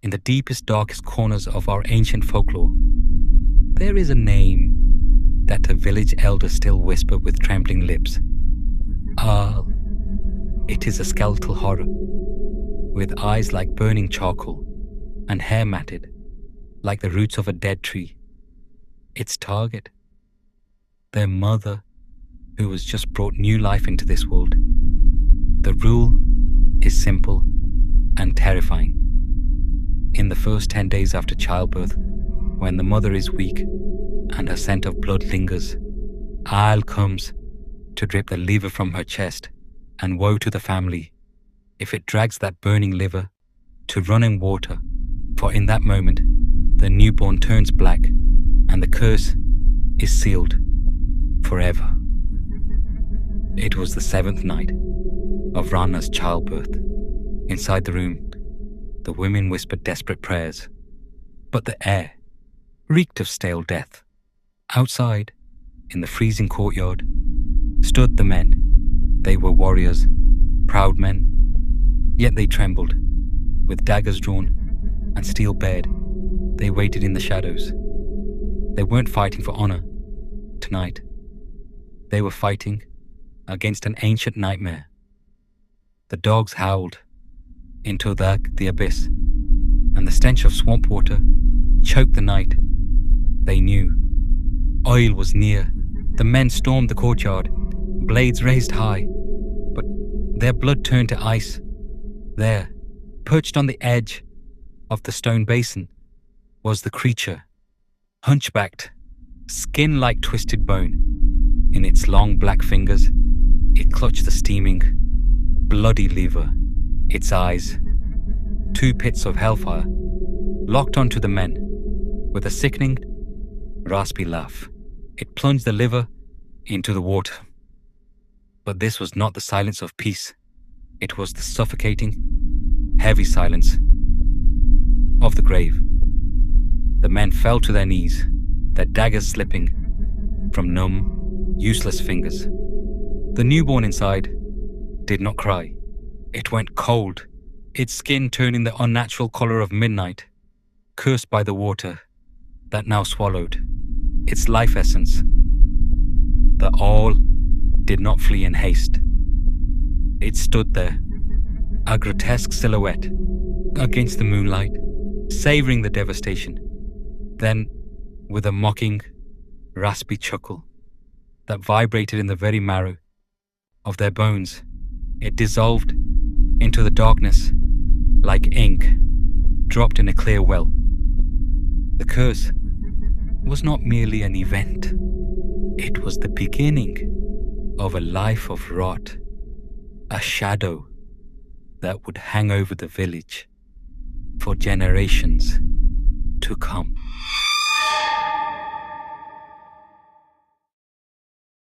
in the deepest, darkest corners of our ancient folklore, there is a name that the village elders still whisper with trembling lips. It is a skeletal horror, with eyes like burning charcoal and hair matted like the roots of a dead tree. Its target, their mother, who has just brought new life into this world. The rule is simple and terrifying. In the first 10 days after childbirth, when the mother is weak and her scent of blood lingers, Al comes to drip the liver from her chest, and woe to the family if it drags that burning liver to running water, for in that moment the newborn turns black and the curse is sealed forever. It was the 7th night of Rana's childbirth. Inside the room, the women whispered desperate prayers, but the air reeked of stale death. Outside, in the freezing courtyard, stood the men. They were warriors, proud men, yet they trembled. With daggers drawn and steel bared, they waited in the shadows. They weren't fighting for honor tonight. They were fighting against an ancient nightmare. The dogs howled into the abyss, and the stench of swamp water choked the night. They knew oil was near. The men stormed the courtyard, blades raised high, but their blood turned to ice. There, perched on the edge of the stone basin, was the creature, hunchbacked, skin like twisted bone. In its long black fingers, it clutched the steaming, bloody liver. Its eyes, 2 pits of hellfire, locked onto the men. With a sickening, raspy laugh, it plunged the liver into the water. But this was not the silence of peace. It was the suffocating, heavy silence of the grave. The men fell to their knees, their daggers slipping from numb, useless fingers. The newborn inside did not cry. It went cold, its skin turning the unnatural color of midnight, cursed by the water that now swallowed its life essence. The owl did not flee in haste. It stood there, a grotesque silhouette against the moonlight, savoring the devastation. Then, with a mocking, raspy chuckle that vibrated in the very marrow of their bones, it dissolved into the darkness like ink dropped in a clear well. The curse was not merely an event. It was the beginning of a life of rot, a shadow that would hang over the village for generations.